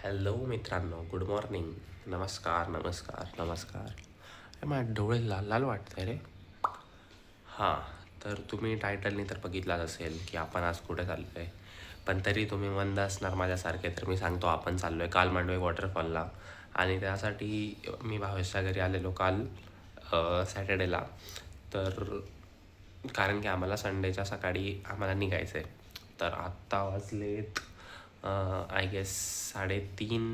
Hello मित्रांनो, good morning. नमस्कार नमस्कार नमस्कार. अरे माझे डोळे लाल लाल वाटते रे. हां, तर तुम्ही टायटलनी तर बघितलाच असेल की आपण आज कुठे चाललो आहे. पण तरी तुम्ही मंद असणार माझ्यासारखे, तर मी सांगतो आपण चाललो आहे कालमांडवे वॉटरफॉलला. आणि त्यासाठी मी भावेशच्या घरी आलेलो काल सॅटर्डेला. तर कारण की आम्हाला संडेच्या सकाळी आम्हाला निघायचं आहे. तर आत्ता वाजलेत आय गेस साडेतीन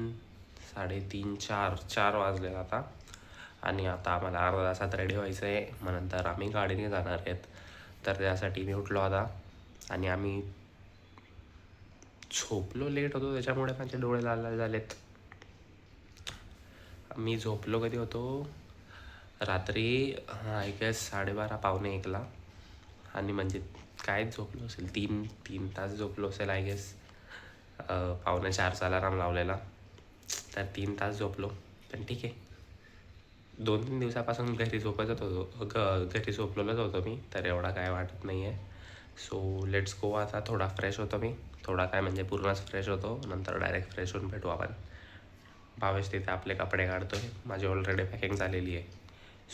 साडेतीन चार चार वाजलेत आता. आणि आता आम्हाला अर्धा तासात रेडी व्हायचं आहे. मग नंतर आम्ही गाडीने जाणार आहेत. तर त्यासाठी मी उठलो आता. आणि आम्ही झोपलो लेट होतो, त्याच्यामुळे माझे डोळे लाल लाल झालेत. मी झोपलो कधी होतो, रात्री आय गेस 12:30 पावणे एकला. आणि म्हणजे काय झोपलो असेल, तीन तीन तास झोपलो असेल आय गेस. पावणे चारचा अलाराम लावलेला, तर 3 तास झोपलो. पण ठीक आहे, 2-3 दिवसापासून घरी झोपतच होतो, घरी झोपलेलोच होतो मी, तर एवढा काय वाटत नाही आहे. So let's go. आता थोडा फ्रेश होतो मी, थोडा काय म्हणजे पूर्णच फ्रेश होतो, नंतर डायरेक्ट फ्रेश होऊन भेटू आपण. भावेश तिथे आपले कपडे काढतो आहे, माझी ऑलरेडी पॅकिंग झालेली आहे.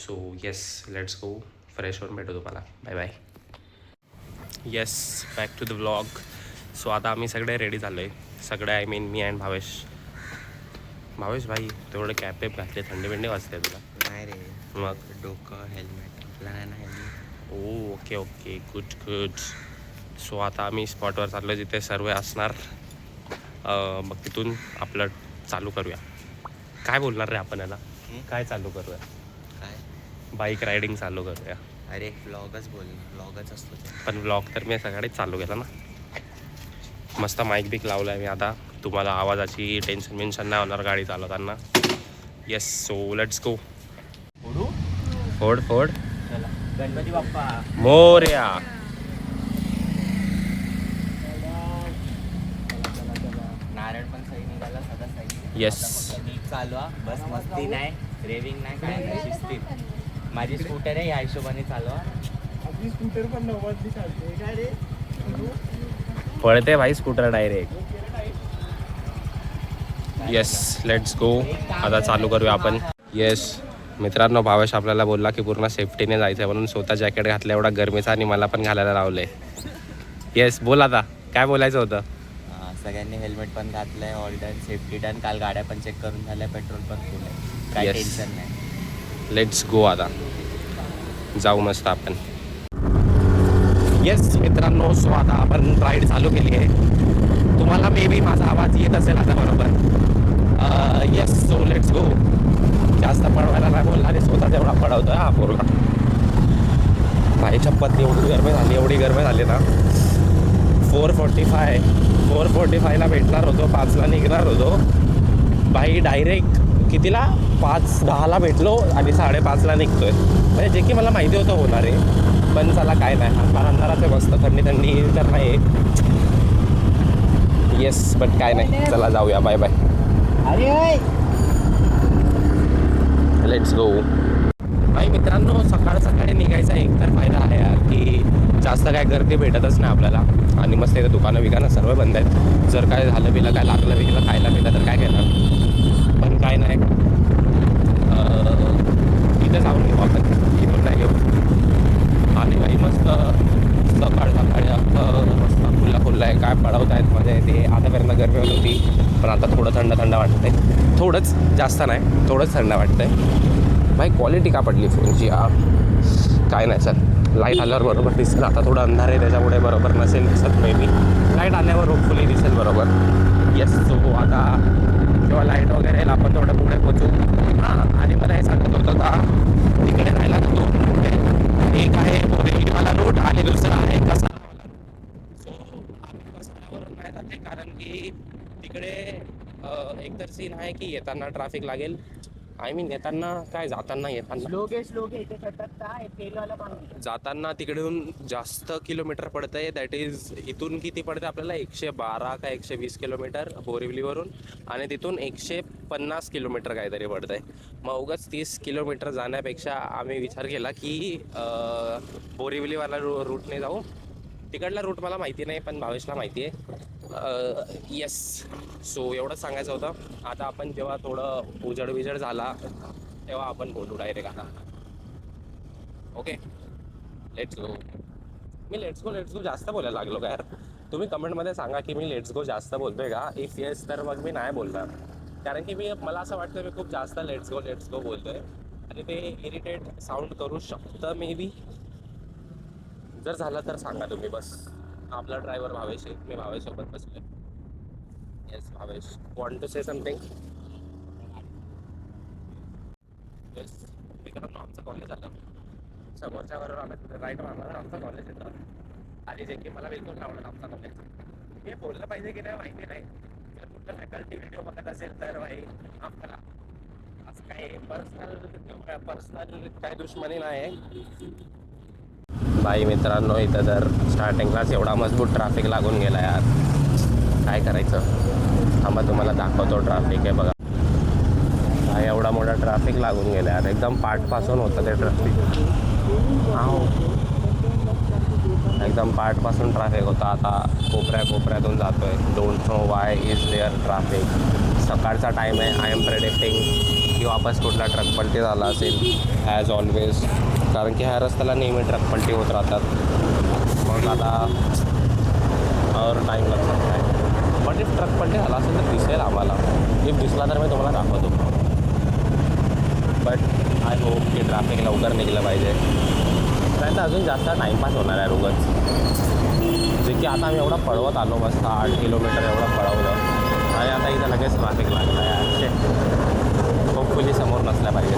So yes, let's go. Fresh होऊन भेटू तुम्हाला. Bye bye. Yes, back to the vlog. So आता आम्ही सगळे रेडी झालो आहे. सगळे आय मीन मी अँड भावेश. भावेश भाई, तेवढे कॅप पेप घातले, थंडी बिंडी वाजते तुला? नाही रे, मग डोकं हेल्मेट आपला नाही ना helmet. Oh okay okay, good good. So आता आम्ही स्पॉटवर चाललो जिथे सर्व असणार. मग तिथून आपलं चालू करूया. काय बोलणार रे आपण याला? काय चालू करूया? काय? बाईक रायडिंग चालू करूया. अरे व्लॉगच बोल, व्लॉगच असतो ते. पण व्लॉग तर मी सकाळीच चालू केला ना. मस्त माईक बिक लावला आहे मी आता. तुम्हाला आवाजाची टेन्शन मेन्शन नाही होणार गाडी चालवताना. Yes, so let's go. फोड फोड. गणपती बाप्पा मोरया. नारळ पण सही निघाला, सगळं सही. येस. नीट चालवा, बस मस्ती नाही, रेविंग नाही, काय नाही, शिस्तीत. माझी स्कूटर आहे, या हिशोबाने चालवा. आपली स्कूटर पण 90 चालते काय रे? पळते भाई स्कूटर डायरेक्ट. येस, लेट्स गो. आता चालू करूया आपण. येस मित्रांनो, भावेश आपल्याला बोलला की पूर्ण सेफ्टीने जायचं आहे, म्हणून स्वतः जॅकेट घातलं एवढा गरमीचा, आणि मला पण घालायला लावलंय. येस, बोल आता काय बोलायचं होतं. सगळ्यांनी हेल्मेट पण घातलंय, ऑल डन, सेफ्टी डन. काल गाड्या पण चेक करून झाल्या, पेट्रोल पण फुल आहे, काय Yes. टेन्शन नाही. Let's go. आता जाऊ मस्त आपण. येस मित्रांनो, सो आता आपण राईड चालू केली आहे. तुम्हाला मे बी माझा आवाज येत असेल आता बरोबर. Yes, so let's go. जास्त पळवायला नाही बोलला, आणि स्वतः तेवढा पळवतोय हा पोरगा. भाई चप्पत एवढी गरमी झाली ना. 4:45ला भेटणार होतो, 5ला निघणार होतो. भाई डायरेक्ट कितीला? 5:10ला भेटलो आणि 5:30ला निघतोय. म्हणजे जे की मला माहिती होतं होणार आहे, पण चला काय नाही, अंधारात आहे, मस्त थंडी थंडी तर नाही. येस, बट काय नाही, चला जाऊया. Bye bye. Let's go. भाई मित्रांनो, सकाळ सकाळी निघायचा एक तर फायदा आहे यार, की जास्त काय गर्दी भेटतच नाही आपल्याला. आणि मस्त इथं दुकानं विकानं सर्व बंद आहेत. जर काय झालं बिलं, काय लागलं बिगलं खायला बिलं तर काय घेणार. पण काय नाही, इथं जाऊन घेऊ आपण, इथून नाही घेऊ. आणि भाई मस्त सकाळ सकाळी मस्त खुल्ला आहे. काय पळवत आहेत मजा येते. आतापर्यंत गरमी होत होती, पण आता थोडं थंड थंड वाटतंय. थोडंच, जास्त नाही, थोडंच थंड वाटतंय. भाई क्वालिटी का पडली फोनची यार. काय नाही सर, लाईट आल्यावर बरोबर दिसेल. आता थोडं अंधार आहे त्याच्यामुळे बरोबर नसेल दिसत, मे बी लाईट आल्यावर होपफुली दिसेल बरोबर. येस, सो आता जेव्हा लाईट वगैरे येईल आपण थोडं पुढे पोचू. हां, आणि मला हे सांगत होतं का तिकडे राहायला 2 रूट आहे. एक आहे बोरेलीवाला रूट आणि दुसरा आहे कसारावाला रूट. सो आम्ही कसारावरून नाही जाते, कारण की तिकडे एकतर सीन आहे की येताना ट्रॅफिक लागेल. आय मीन येताना काय, जाताना जाताना तिकडून जास्त किलोमीटर पडतं आहे. दॅट इज इथून किती पडते आपल्याला, 112 का 120 किलोमीटर बोरिवलीवरून, आणि तिथून 150 किलोमीटर काहीतरी पडतं आहे. मग उगाच 30 किलोमीटर जाण्यापेक्षा आम्ही विचार केला की बोरिवलीवाला रूटने जाऊ. तिकडला रूट मला माहिती नाही, पण भावेशला माहिती आहे. येस. सो एवढंच सांगायचं होतं. आता आपण जेव्हा थोडं उजड झाला तेव्हा आपण बोलू डायरेक्ट आता. Okay, let's go. Me let's go जास्त बोलायला लागलो का यार? तुम्ही कमेंटमध्ये सांगा की मी लेट्स गो जास्त बोलतोय का. इफ येस तर मग मी नाही बोलणार, कारण की मला असं वाटतं मी खूप जास्त लेट्स गो बोलतोय आणि ते इरिटेट साऊंड करू शकतं मे बी. जर झालं तर सांगा तुम्ही. बस आपला ड्रायव्हर भावेश आहे, मी भावेशसोबत बसलोय. Yes Bhavesh, want to say something? Yes मित्रांनो, आमचं कॉलेज आलं समोरच्या बरोबर आम्ही राईट मारणार. आमचं कॉलेज येतं आणि जे की मला बिलकुल नाही आवडत आमचा कॉलेज. हे बोललं पाहिजे की नाही माहिती नाही. जर कुठलं फॅकल्टी व्हिडिओ बघत असेल तर भाई माफ करा. असं काय पर्सनल काय दुश्मनी नाही बाई. मित्रांनो, इथं तर स्टार्टिंगलाच एवढा मजबूत ट्रॅफिक लागून गेला यार. काय करायचं? थांबा तुम्हाला दाखवतो. ट्रॅफिक आहे बघा. काय एवढा मोठा ट्रॅफिक लागून गेला यार. एकदम पाठपासून होतं ते ट्रॅफिक. एकदम पाठपासून ट्रॅफिक होता. आता कोपऱ्यातून जातोय. Don't know why is there traffic. सकाळचा टाईम आहे. आय एम प्रेडिक्टिंग की वापस कुठला ट्रक पलटी झाला असेल ॲज ऑलवेज, कारण की ह्या रस्त्याला नेहमी ट्रक पलटी होत राहतात. मग आता और टाईम लक्षात नाही. बट इफ ट्रक पलटी झाला असेल तर दिसेल आम्हाला. इफ दिसला तर मी तुम्हाला दाखवतो. बट आय होप की ट्रॅफिक लवकर निघलं पाहिजे, नाही तर अजून जास्त टाईमपास होणार आहे उगाच. जे की आता आम्ही एवढा पळवत आलो, मस्त 8 किलोमीटर एवढं पळवलं आणि आता इथं लगेच ट्रॅफिक लागलं आहे. होपफुली समोर नसल्या पाहिजे.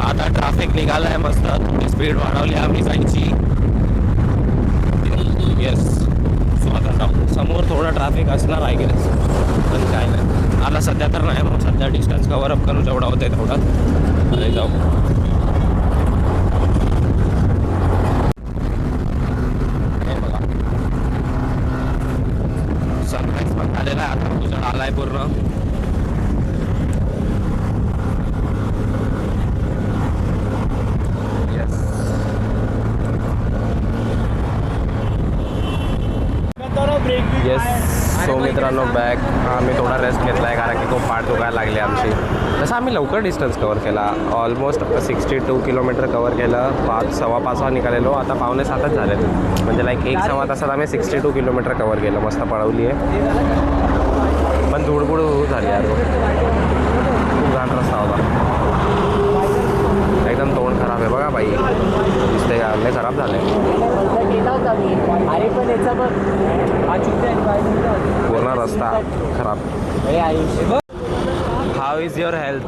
आता ट्रॅफिक निघालं आहे मस्त. स्पीड वाढवली आम्ही जायची. येस. सो आता समोर थोडं ट्रॅफिक असणार आहे की पण काय नाही. आता सध्या तर नाही, मग सध्या डिस्टन्स कवर अप करून जेवढा होते तेवढा अरे जाऊ. हे बघा सनराईज पण आलेला आहे. आता तुझं आलाय पूर्ण. येस. सो मित्रांनो, बॅक आम्ही थोडा रेस्ट घेतला आहे कारण की खूप पाठ दुखायला लागली आमची. तसं आम्ही लवकर डिस्टन्स कवर केला. ऑलमोस्ट 62 किलोमीटर कवर केलं. 5:15 निघालेलो. आता 6:45 झालेत. म्हणजे लाईक 1-1.25 तासात आम्ही 62 किलोमीटर कवर केलं. मस्त पळवली आहे. पण धुडबुड झाली यार. खूप घाण रस्ता होता. एकदम तोंड खराब आहे बघा बाई. दिसते का? लय खराब झालं पूर्ण रस्ता खराब. How is your health?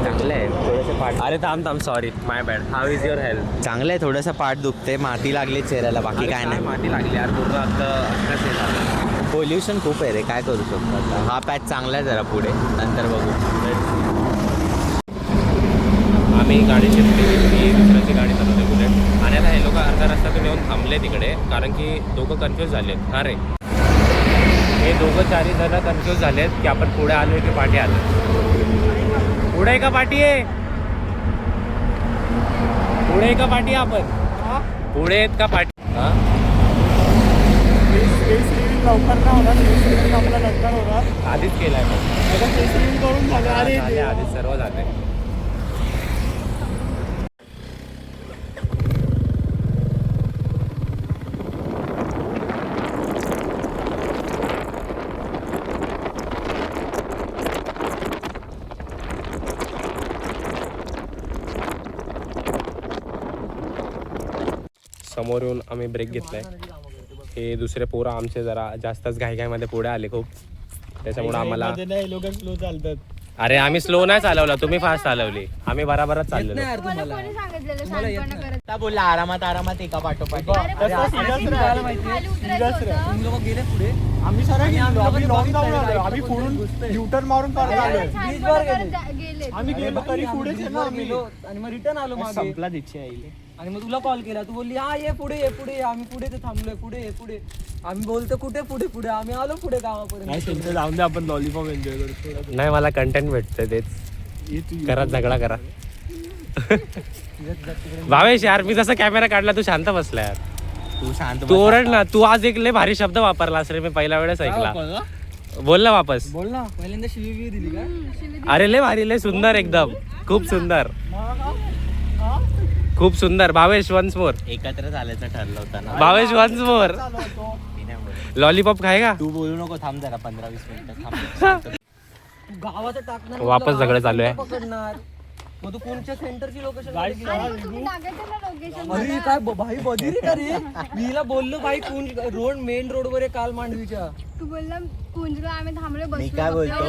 चांगलं आहे. थोडंसं पाठ. अरे थांब sorry my bad. How is your health? चांगलं आहे. थोडंसं पाठ दुखते. माती लागली चेहऱ्याला, बाकी काय नाही. माती लागली यार पूर्ण. आता पोल्युशन खूप आहे रे, काय करू शकतो. हा पॅच चांगला आहे जरा, पुढे नंतर बघू. आम्ही गाडी शिफ्ट केली. दुसऱ्याची गाडी चालवते बुलेट. आणि आता हे लोक अर्धा रस्त्यातून येऊन थांबले तिकडे, कारण की दोघं कन्फ्यूज झालेत. अरे हे दोघं 4 जण कन्फ्यूज झालेत की आपण पुढे आलो की पाठी आलो. पुढे का पाठी आहे? पुढे का पाठी? आपण पुढे आहेत का पाठी? हां लवकर ना होणार. आपला नंतर होणार. आधीच केलाय मग करून झालं. अरे आधीच सर्व झाले. समोर येऊन आम्ही ब्रेक घेतलाय. हे दुसरे पोरं आमचे जरा जास्तच घाईमध्ये पुढे आले खूप, त्याच्यामुळे आम्हाला. लोक स्लो चालतात. अरे आम्ही स्लो नाही चालवलं, तुम्ही फास्ट चालवली. आम्ही बराबरच चाललेलो. बोलला आरामात एका पाठोपाठ. आम्ही सरळ गेलो. आम्ही रॉंग जाऊन आलो. आम्ही पुढून युटर्न मारून परत आलो. आम्ही गेलो तरी पुढेच आहे ना आम्ही. आणि मग रिटर्न आलो मागे. संपला दीक्षा येईल. आणि मग तुला कॉल केला, तू बोलली हा ये पुढे ये पुढे. आम्ही पुढे ते थांबलोय, पुढे ये पुढे. आम्ही बोलतो कुठे पुढे पुढे. आम्ही आलो पुढे गावापर्यंत. जाऊन दे, आपण लॉलीपॉप एन्जॉय करतो. नाही मला कंटेंट भेटतंय तेच. करा झगडा करा. भावेश यार, मी जसा कॅमेरा काढला तू शांत बसला यार. तू शांत तू ओरड ना. तू आज एक लय भारी शब्द वापरलास रे, मी पहिल्या वेळेस ऐकला. बोल ना वापस. बोल ना, पहिल्यांदा शिवी दिली का? अरे लय भारी, लय सुंदर, एकदम खूप सुंदर, खूप सुंदर. Bhavesh once more. एकत्र चालायचं ठरलं होतं ना. Bhavesh once more. ती नाही बोलत. लॉलीपॉप खाएगा? तू बोलू नको, थांब जरा 15-20 मिनिटं थांब. गावाचं टाकणार वापस झगडं चालू आहे. पकडणार. मग तू कोणच्या सेंटरची लोकेशन Guys, तुम्ही टाकायचं ना लोकेशन. अरे काय भाई बधीर का रे. मी हिला बोललो भाई कुंज रोड मेन रोड वर आहे काल मांडवीच्या. तू बोलला कुंजला आम्ही थांबलोय मी बसलो. काय बोलतो,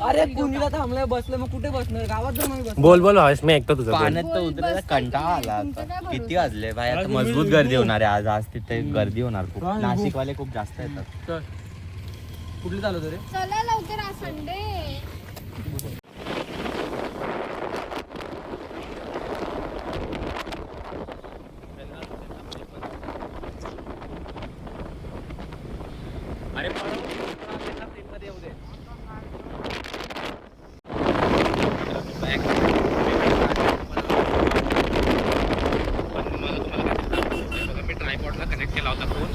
अरे कुंजला थांबलाय बसलं, मग कुठे बसणार? गावात जर नाही बसणार. बोल बोल भावेश, मी ऐकतो तुझं. बोल. पाण्यात तर उतरायला कंटाळा आला आता. किती वाजले भाई? आता मजबूत गर्दी होणार आहे आज. आज तिथे गर्दी होणार खूप. नाशिकवाले खूप जास्त येतात. कुठले चालवतो रे? चला लवकर, आज संडे. मी ट्रायपॉडला कनेक्ट केला होता फोन.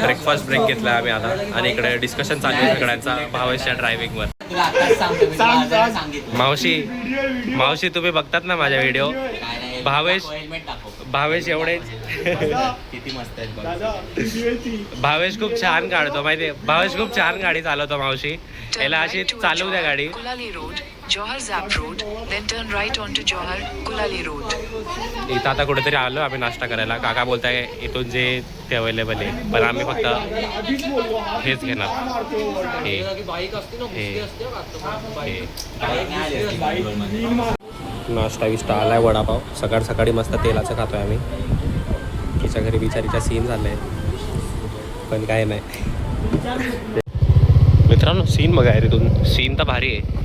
ब्रेकफास्ट ब्रेक घेतला आम्ही आता, आणि इकडे डिस्कशन चालू आहे सगळ्यांचा भावेशच्या ड्रायव्हिंगवर. मावशी तुम्ही बघतात ना माझ्या व्हिडिओ. भावेश एवढे किती मस्त आहेत. भावेश खूप छान काढतो माहितीये. भावेश खूप छान गाडी चालवतो मावशी. याला अशी चालवू द्या गाडी. Kulali Road, Johar Zap Road, then turn right onto Johar Kulali Road. इथं आता कुठेतरी आलो आम्ही नाश्ता करायला. काका बोलताय इथून जे ते अवेलेबल आहे, पण आम्ही फक्त हेच घेणार. हे बाईक असते ना, हे असते ना, हे नाश्ता विष्टा आलाय. वडापाव सकाळ सकाळी मस्त तेलाचं खातोय आम्ही. तिच्या घरी बिचारीचा सीन झालाय, पण काय नाही. मित्रांनो सीन बघा रे, इथून सीन तर भारी आहे.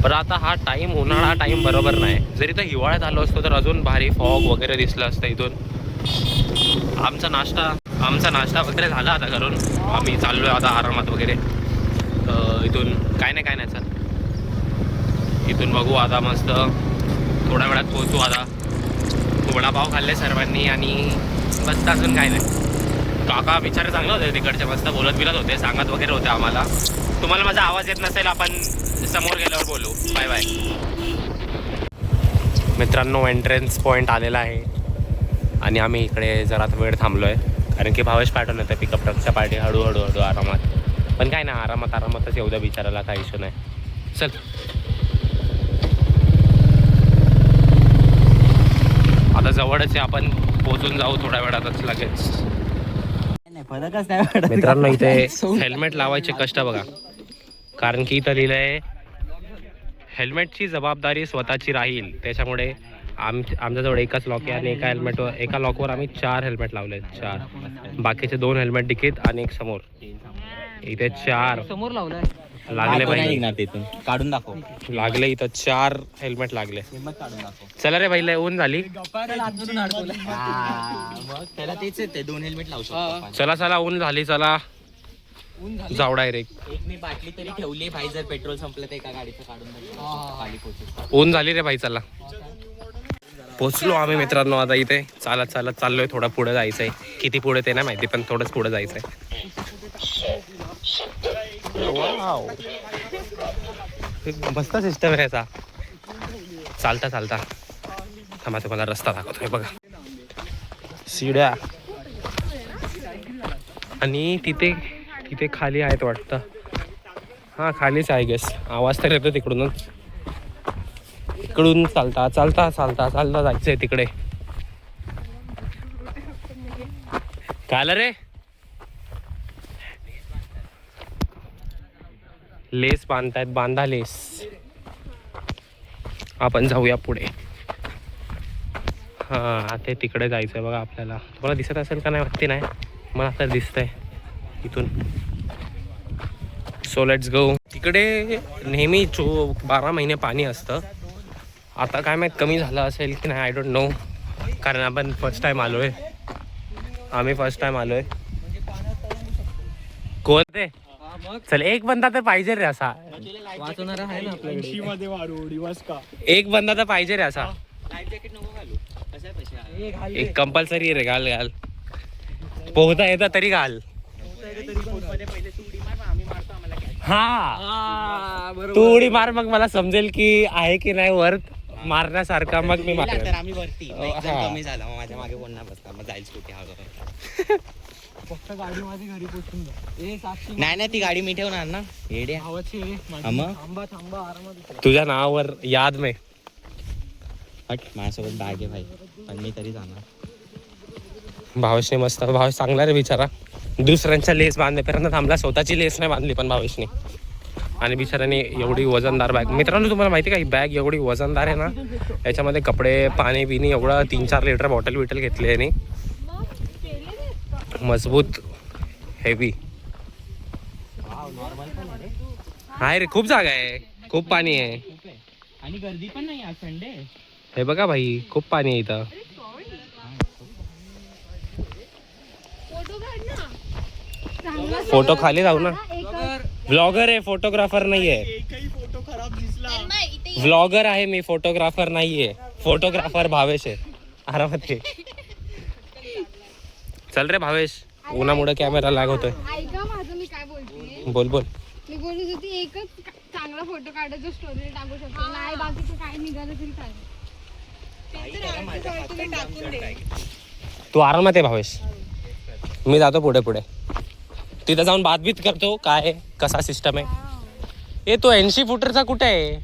पण आता हा टाईम उन्हाळा टाईम बरोबर नाही. जर इथं हिवाळ्यात आलो असतो तर अजून भारी फॉग वगैरे दिसलं असतं इथून. आमचा नाश्ता वगैरे झाला आता करून. आम्ही चाललो आहे आता आरामात वगैरे. इथून काय नाही चाल. इथून बघू आता मस्त थोड्या वेळात पोहोचू. आता वडापाव खाल्ले सर्वांनी आणि बस अजून काय नाही. काका विचार चांगलं होते तिकडचे, मस्त बोलत बिलत होते, सांगत वगैरे होते आम्हाला. तुम्हाला माझा आवाज येत नसेल, आपण समोर गेल्यावर बोलू. Bye bye. मित्रांनो एंट्रन्स पॉईंट आलेला आहे आणि आम्ही इकडे जरा वेळ थांबलो आहे, कारण की भावेश पाठवून येतं पिकअप ट्रकच्या पार्टी. हळूहळू आरामात. पण काय नाही, आरामातच येऊ द्या बिचाराला, काही इश्यू नाही. चल आता जवळच आहे, आपण पोचून जाऊ थोड्या वेळातच लगेच. फरकच नाही वाटत. मित्रांनो इथे हेल्मेट लावायचे कष्ट बघा, कारण की इथं लिहिलं आहे हेल्मेटची जबाबदारी स्वतःची राहील. त्याच्यामुळे आमच्याजवळ एकच लॉक आहे आणि एका लॉकवर आम्ही 4 हेल्मेट लावले. 4, बाकीचे 2 हेल्मेट डिकीत आणि एक समोर. इथे 4 समोर लावलाय. लागले पाहिजे. तिथून काढून दाखव. लागले इथं 4 हेल्मेट लागले. काढून दाखव. चला रे भाई, ऊन झाली. मग त्याला तेच येते, 2 हेल्मेट लावू शकतो. चला ऊन झाली. चला जाऊ डायरेक्ट. एक मी बाटली तरी ठेवली भाई, जर पेट्रोल संपलं तर एका गाडीचं काढून खाली पोहोचू. ऊन झाली रे भाई. चला पोचलो आम्ही मित्रांनो आता इथे. चालत चालत चाललोय. थोडं पुढे जायचंय. किती पुढे ते नाही माहिती, पण थोडंच पुढे जायचंय. वाव, मस्त सिस्टम आहे याचा. चालता चालता थांबा, तुम्हाला रस्ता दाखवतोय बघा. शिड्या आणि तिथे तिथे खाली आहेत वाटतं. हा खालीच आहे गेस. आवाज तर येतो तिकडूनच. इकडून चालता चालता चालता चालता जायचंय तिकडे. काय आलं रे? लेस बांधतायत, बांधा लेस. आपण जाऊया पुढे. हा ते तिकडे जायचंय बघा आपल्याला. तुम्हाला दिसत असेल का नाही माहिती नाही, मला तर दिसतंय इथून. So let's go. तिकडे नेहमी 12 महिने पाणी असतं. आता काय माहीत कमी झालं असेल की नाही, आय डोंट नो. कारण आपण फर्स्ट टाइम आलोय. आम्ही फर्स्ट टाइम आलोय. कोण ते? चल एक बंदा तर पाहिजे रे असा. वाचवणारा आहे ना आपल्याकडे. मध्ये मारू दिवस का एक बंदा तर पाहिजे रे असा. लाईफ जॅकेट नको घालू. कशा पैसे एक कंपल्सरी रे. घाल घाल. पोहता येतं तरी घाल. हा तू उडी मार, मग मला समजेल की आहे की नाही वर्थ मारण्यासारखा. मग मी मारेन. तर आम्ही वरती हा. कमी झाला. मग माझ्या मागे कोण नाही बसला. मग जाईल स्कूटी हा. फक्त गाडी माझी घरी पोचून जा. ए साक्षी, नाही नाही, ती गाडी मी ठेवणार ना. येड्या. भावाची रे माझी. हा मग? थांबा थांबा आरामात उतरा. तुझ्या नावावर याद में. हट, माझ्यासोबत बॅग आहे भाई, पण मी तरी जाणार. भावेशने मस्त. भावेश चांगला रे बिचारा. दुसऱ्यांच्या लेस बांधेपर्यंत थांबला. स्वतःची लेस नाही बांधली पण भावेशने. आणि बिचाराने एवढी वजनदार बॅग. मित्रांनो तुम्हाला माहिती का, ही बॅग एवढी वजनदार आहे ना. याच्यामध्ये कपडे, पाणी बिणी एवढं 3-4 लिटर बॉटल बिटल घेतली आहे. मजबूत, हेवी आहे रे. खूप जागा आहे, खूप पाणी आहे. आणि गर्दी पण नाही आज संडे. हे बघा भाई, खूप पाणी आहे इथं. फोटो काढ ना. चांगला फोटो खाली जाऊ ना. एक व्लॉगर आहे, फोटोग्राफर नाहीये. एकही फोटो खराब दिसला. व्लॉगर आहे मी, फोटोग्राफर नाहीये. फोटोग्राफर भावेश आहे. आरामात घे. चल रे भावेश, उन्हामुळे कॅमेरा लॅग होतोय. ऐका माझं, मी काय बोलते. बोल बोल. मी बोलत होती एकच चांगला फोटो काढायचा, स्टोरी टाकू शकतो. नाही बाकीचं काय निघालं तरी काय. तू आरामात आहे भावेश. मी जातो पुढे पुढे. तिथं जाऊन बातबीत करतो काय कसा सिस्टम आहे. तो 80 फुटरचा कुठे आहे?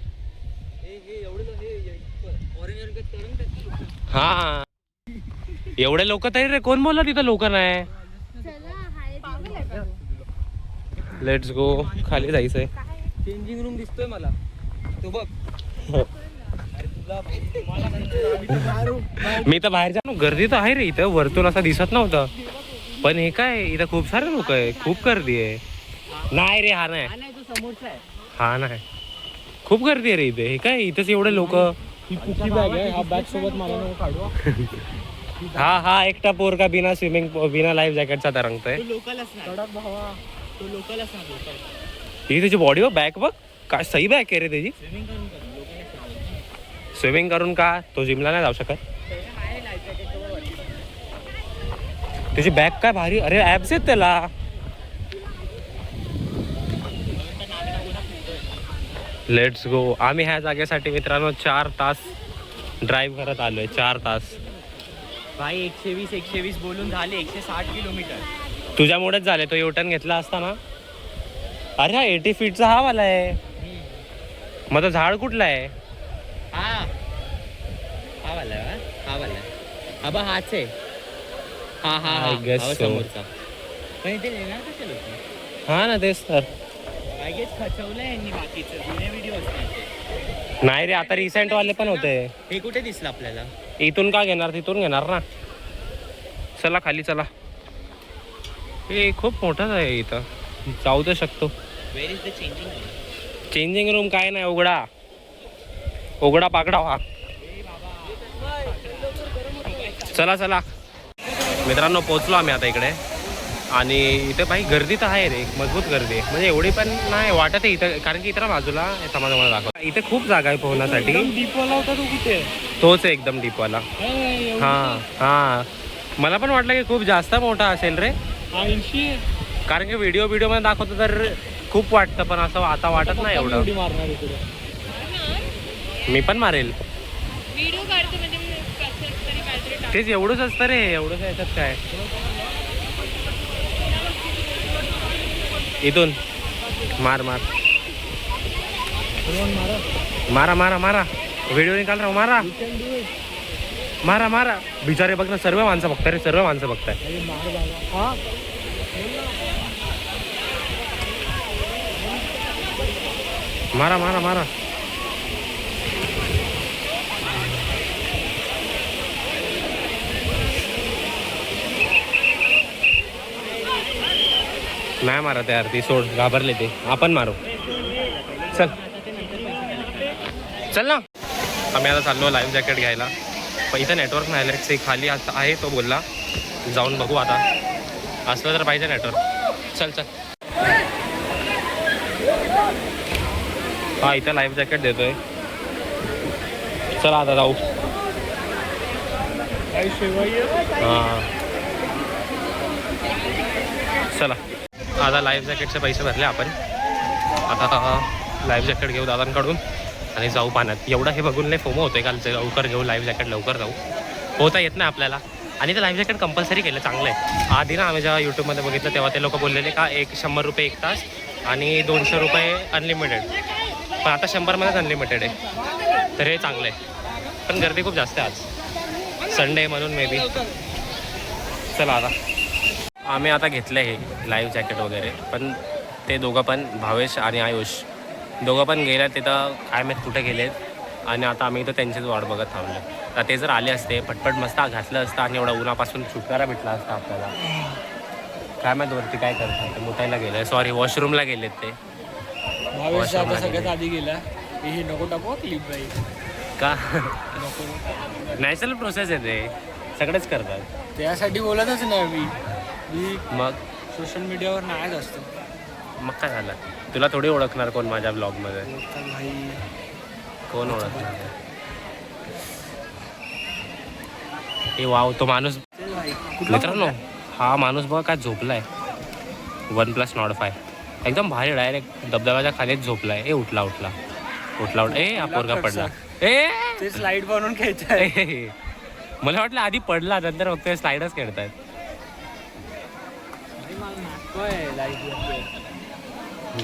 हा एवढे लोक तरी रे. कोण बोलला तिथं लोक नाही? चला हाय पागल आहे का? Let's go. खाली जायचंय. चेंजिंग रूम दिसतोय मला. तो बघ. मी तर बाहेर जाणू. गर्दी तर आहे रे इथं. वरतून असं दिसत नव्हतं. पण हे काय, इथं खूप सारे लोक आहे. खूप गर्दी आहे. नाही रे, हा नाही. समोरचा आहे. हा नाही, खूप गर्दी आहे रे इथे. हे काय, इथंच एवढे लोक. ही कुठली बॅग आहे? हा बॅग सोबत मला नको काढू. हा एकटा पोर का बिना स्विमिंग, बिना लाईफ जॅकेटचा तरंगतोय. कडक भावा, तो लोकलच ना. ही तुझी बॉडी व बॅग बघ, काय सही बॅग आहे रे त्याची. स्विमिंग करून का? तो जिमला नाही जाऊ शकत. तुझी बॅग काय भारी. अरे ॲप्स आहेत त्याला. Let's go. आम्ही ह्या जागेसाठी मित्रांनो 4 तास ड्राईव्ह करत आलोय. 4 तास भाई 120 बोलून झाले 160 किलोमीटर. तुझ्यामुळेच झाले. तो युटर्न घेतला असता ना. अरे हा 80 फीटचा हा वाला आहे. मग तो झाड कुठला आहे? हा वाला हा बा हाच आहे. I guess so. समोरचा. पण इथे येणार कसे लोक? हा ना, तेच तर. आय गेस खचवलंय यांनी बाकीचं. जुने व्हिडिओ नाही रे, आता रिसेंट वाले पण होते. हे कुठे दिसलं आपल्याला? इथून का घेणार, तिथून घेणार ना. चला खाली चला. हे खूप मोठाच आहे इथं. जाऊ तर शकतो. Where is the changing? Changing room काय नाही. उघडा पाकडा व्हा. चला चला मित्रांनो, पोचलो आम्ही आता इकडे. आणि इथे भाई गर्दी तर आहे रे, मजबूत गर्दी आहे. म्हणजे एवढी पण नाही वाटत आहे इथं, कारण की इतर बाजूला समाजामध्ये दाखव. इथे खूप जागा आहे पोहण्यासाठी. दीपवाला होता तो कुठे? तो तोच आहे एकदम डीपवाला. हां हां, मला पण वाटलं की खूप जास्त मोठा असेल रे, 80 कारण की व्हिडिओ मध्ये दाखवतो तर खूप वाटतं, पण असं आता वाटत नाही एवढं. उडी मारणार इकडे. मी पण मारेल व्हिडिओ काढते म्हणजे मी कसं तरी काहीतरी टाक. तेच, एवढंच असतं रे, एवढंच याच्यात काय. इथून मार मार मारा मारा मारा, व्हिडिओ निकाल राहू, मारा मारा मारा. बिचारे बघ ना, सर्व माणसं बघताय रे, सर्व माणसं बघताय. मारा मारा मारा. नाही मारत यार, ती सोड, घाबरले ते. आपण मारू, चल चल ना. आम्ही आता चाललो लाईव्ह जॅकेट घ्यायला, पण इथं नेटवर्क नाही आलं. ते खाली आता आहे, तो बोलला जाऊन बघू आता, असलं तर पाहिजे नेटवर्क. चल चल. हा, इथं लाईव्ह जॅकेट देतोय. चला आता जाऊ. हां चला, आता लाईव्ह जॅकेटचे पैसे भरले आपण. आता लाईव्ह जॅकेट घेऊ दादांकडून आणि जाऊ पाण्यात. एवढं हे बघून नाही फोमो होतोय कालचं, लवकर घेऊ लाईव्ह जॅकेट, लवकर जाऊ. होता येत नाही आपल्याला. आणि ते लाईव्ह जॅकेट कंपल्सरी केलं, चांगलं आहे. आधी ना आम्ही जेव्हा यूट्यूबमध्ये बघितलं तेव्हा ते लोक बोललेले का 100 रुपये 1 तास आणि 200 रुपये अनलिमिटेड, पण आता 100मध्येच अनलिमिटेड आहे. तर हे चांगलं आहे, पण गर्दी खूप जास्त आहे आज, संडे म्हणून मे बी. चला आता आम्ही आता घेतलं हे लाईव्ह जॅकेट वगैरे, पण ते दोघं पण, भावेश आणि आयुष दोघं पण गेले तिथं, काय माहीत कुठे गेलेत. आणि आता आम्ही इथं त्यांचीच वाट बघत थांबलो. तर ते जर आले असते, पटपट मस्त घातलं असतं आणि एवढा उन्हापासून छुटकारा भेटला असता आपल्याला. काय माहीत वरती काय करतात, मुतायला गेलं, सॉरी वॉशरूमला गेलेत ते. भावेश आता सगळ्यात आधी गेला. हे नको टाकू क्लिप बाई, का नॅचरल प्रोसेस आहे, ते सगळेच करतात. त्यासाठी बोलतच नाही मी मग सोशल मीडियावर नाहीच असतो. मग काय झालं, तुला थोडी ओळखणार कोण माझ्या ब्लॉगमध्ये, भाई कोण ओळखणार. ए वाव, तो माणूस मित्रांनो, हा माणूस बघा काय झोपलाय. OnePlus Nord 5 एकदम भारी, डायरेक्ट धबधब्याच्या खालीच झोपलाय. ए उठला उठला उठला उठला. ए हा पोरगा पडला. ए ते स्लाइड बनवून खेळताय. मला वाटलं आधी पडला, नंतर फक्त स्लाइडच खेळतायत.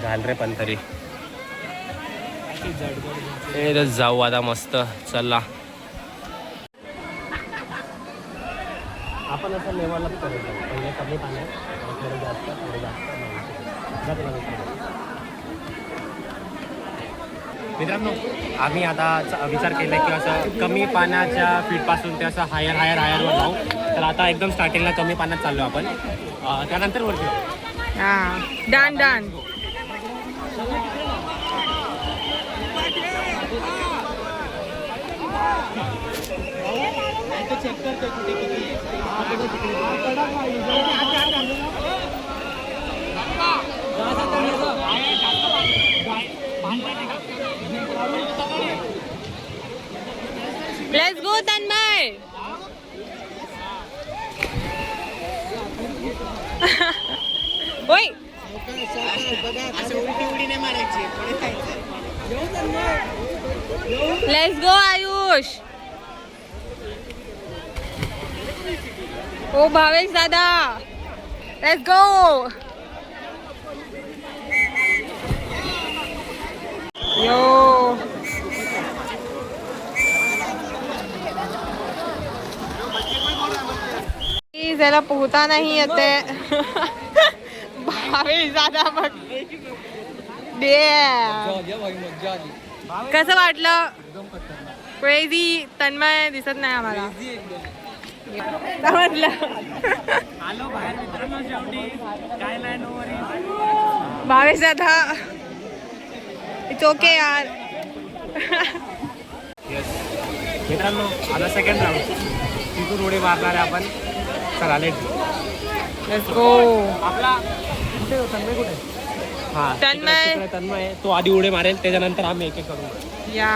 घाल रे पण तरी. ए जाऊ आता मस्त, चला. आपण असं लेवलच करायचं, पहिले कमी पाण्यात, थोडं जास्त, थोडं जास्त. मित्रांनो, आम्ही आता विचार केला की असं कमी पाण्याच्या फीटपासून ते असं हायर हायरवर जाऊ. तर आता एकदम स्टार्टिंगला कमी पाण्यात चाललो आपण, त्यानंतर वरती जाऊ. Done done. Let's go Tanmay. ओय लेट्स गो आयुष. ओ भावेश दादा, लेट्स गो. यो त्याला पोहता नाही येते. भावेश दादा बघ. कसं वाटलं? क्रेझी. तन्मय दिसत नाही आम्हाला. म्हटलं भावेश दादा, इट्स ओके यार. मित्रांनो, आता सेकंड राऊंड, तिथून उडी मारणार आहे आपण. चला लेट्स गो. आपला कुठे तन्मय, कुठे? हा तन्मय. तन्मय तो आधी उडी मारेल, त्याच्यानंतर आम्ही एक एक करू. या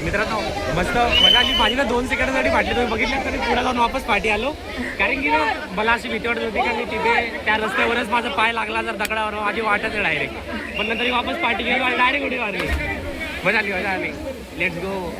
मित्रांनो मस्त मजा आली. माझी ना 2 सेकंडासाठी फाटली, तुम्ही बघितलं तरी पुढे जाऊन वापस पाठी आलो. कारण की ना मला अशी भीती वाटत होती का मी तिथे त्या रस्त्यावरच माझा पाय लागला जर दगडावर माझी वाटच आहे डायरेक्ट. पण नंतर वापस पाठी गेली आणि डायरेक्ट उडी मारली. मजा आली. Let's go.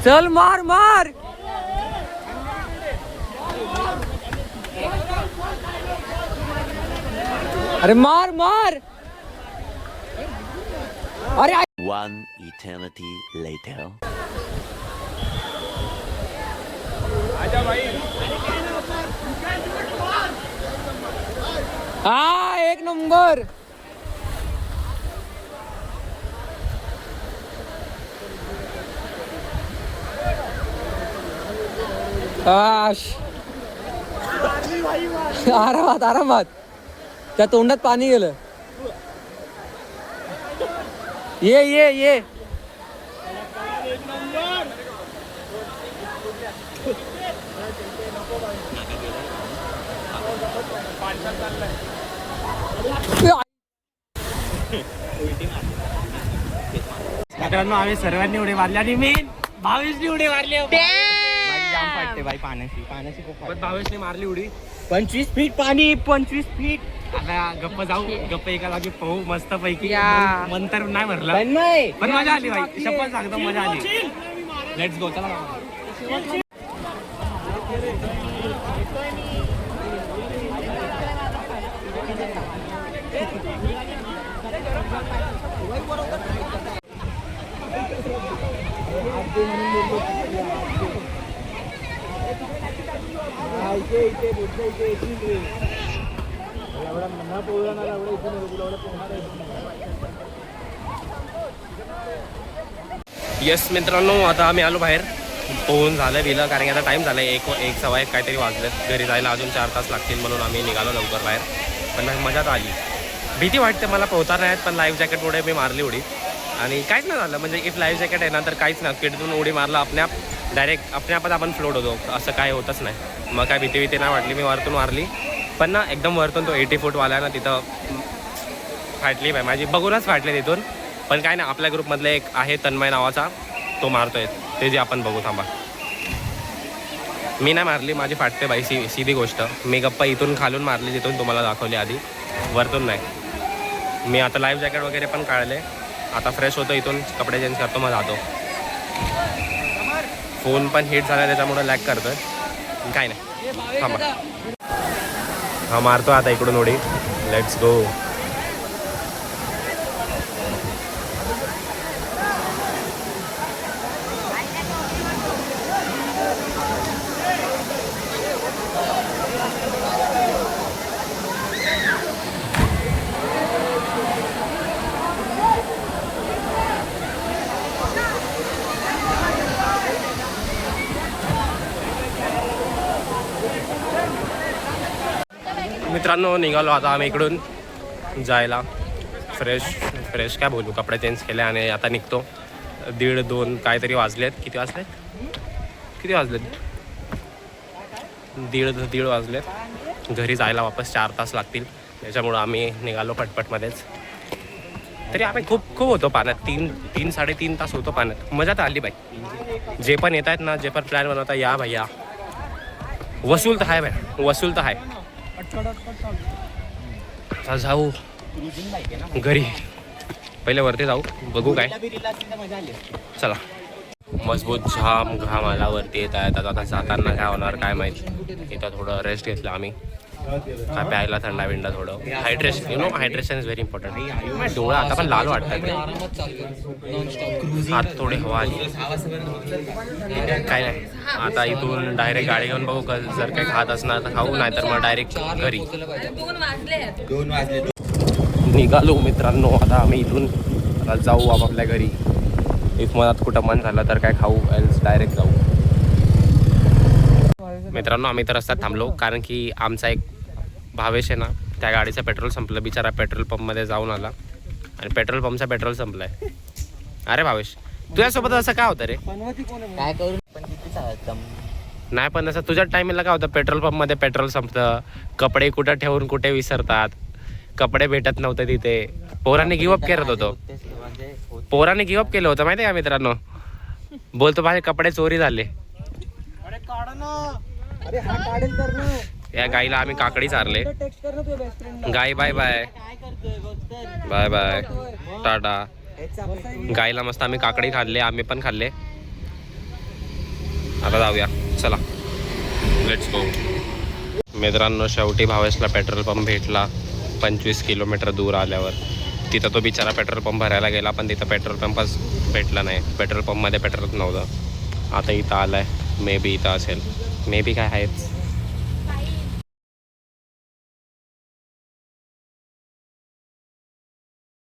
चल मार मार. अरे मार मार. अरे One eternity later. हा एक नंबर. आरामात आरामात. त्या तोंडात पाणी गेलं. ये मित्रांनो आम्ही सर्वांनी उडी मारली आणि मी भावेशनी उडी मारली. जाम फाटते बाई पाण्याची खूप पण भावेशने मारली उडी. 25 फीट पाणी 25 फीट. आता गप्प जाऊ, गप्प एका जागी पाहू मस्त पैकी. या. मन तर नाही भरलं नाही पण मजा आली बाई. शपथ सांगतो मजा आली. Let's go. चला. येस मित्रांनो, आता आम्ही आलो बाहेर. पोहून झालं बिलं, कारण की आता टाईम झाला आहे 1:15 काहीतरी वाजलेत. घरी जायला अजून 4 तास लागतील, म्हणून आम्ही निघालो लवकर बाहेर. पण मजा तर आली. भीती वाटते मला पोहता नाही, पण लाईफ जॅकेटमुळे मी मारली उडी आणि काहीच नाही झालं. म्हणजे इफ लाईफ जॅकेट आहे ना तर काहीच नाही. किडतून उडी मारला आपल्याप डायरेक्ट आपल्यापच आपण फ्लोट होतो. असं काय होतच नाही. मग काय भीती नाही वाटली. मी वरतून मारली पण ना एकदम वरतून तो 80 फूटवाला ना तिथं फाटली बाई माझी. बघूनच फाटले तिथून. पण काय नाही, आपल्या ग्रुपमधले एक आहे तन्मय नावाचा, तो मारतोय. ते जे आपण बघू. थांबा. मी नाही मारली, माझी फाटते बाई. सीधी गोष्ट. मी गप्पा इथून खालून मारली, जिथून तुम्हाला दाखवली आधी, वरतून नाही. मी आता लाईफ जॅकेट वगैरे पण काढले. आता फ्रेश होतो, इथून कपडे चेंज करतो, मग जातो. फोन पण हिट झाला त्याच्यामुळे लॅग करतोय. काय नाही. थांबा. हा मारतो आता इकडून उडी. Let's go. मित्रांनो निघालो आता आम्ही इकडून जायला. फ्रेश फ्रेश काय बोलू, कपडे चेंज केले आणि आता निघतो. 1:30-2 काहीतरी वाजलेत. किती वाजलेत 1:30 वाजलेत. घरी जायला वापस 4 तास लागतील. त्याच्यामुळं आम्ही निघालो पटपटमध्येच. तरी आम्ही खूप होतो पाण्यात. 3-3.5 तास होतो पाण्यात. मजा तर आली बाई. जे पण येत आहेत ना, जे पण प्लॅन बनवता या भैया. वसूल तर आहे बाई, वसूल तर आहे. आता जाऊ घरी, पहिले वरती जाऊ, बघू काय. चला. मजबूत घाम आला वरती येत आहेत. आता जाताना काय होणार काय माहिती. इथं थोडं रेस्ट घेतलं आम्ही. काय प्यायला थंडा विंडा थोडं. Hydration hydration is very important. डोळं आता पण लाल वाटतात. हात थोडी हवा आली. काय नाही, आता इथून डायरेक्ट गाडी घेऊन बघू. जर काही खात असणार तर खाऊ, नाहीतर मग डायरेक्ट घरी. 2 वाजले. निघालो मित्रांनो. आता आम्ही इथून आता जाऊ आपापल्या घरी. इफ मनात कुठं मन झालं तर काय खाऊ, एल्स डायरेक्ट जाऊ. मित्रांनो आम्ही तर रस्त्यात थांबलो कारण की आमचा एक भावेश आहे ना, त्या गाडीचं पेट्रोल संपलं. बिचारा पेट्रोल पंपमध्ये जाऊन आला आणि पेट्रोल पंपचा पेट्रोल संपलाय. अरे भावेश, तुझ्यासोबत असं काय होतं रे? काय करू पण किती नाही, पण असं तुझ्या टायमिंगला काय होतं, पेट्रोल पंपमध्ये पेट्रोल संपतं, कपडे कुठं ठेवून कुठे विसरतात, कपडे भेटत नव्हते तिथे. पोरांनी गिवअप करत होतो. पोरांनी गिवअप केलं होतं माहिती आहे का मित्रांनो. बोलतो माझे कपडे चोरी झाले. या गाईला आम्ही काकडी चारले. गाई bye bye bye bye tata. गाईला मस्त आम्ही काकडी खाल्ले, आम्ही पण खाल्ले. आता जाऊया, चला लेट्स गो. मित्रांनो शेवटी भावेशला पेट्रोल पंप भेटला 25 किलोमीटर दूर आल्यावर. तिथं तो बिचारा पेट्रोल पंप भरायला गेला, पण तिथं पेट्रोल पंपच भेटला नाही. पेट्रोल पंपमध्ये पेट्रोल नव्हतं. आता इथं आलाय, मे बी इथं असेल, मे बी काय आहेच.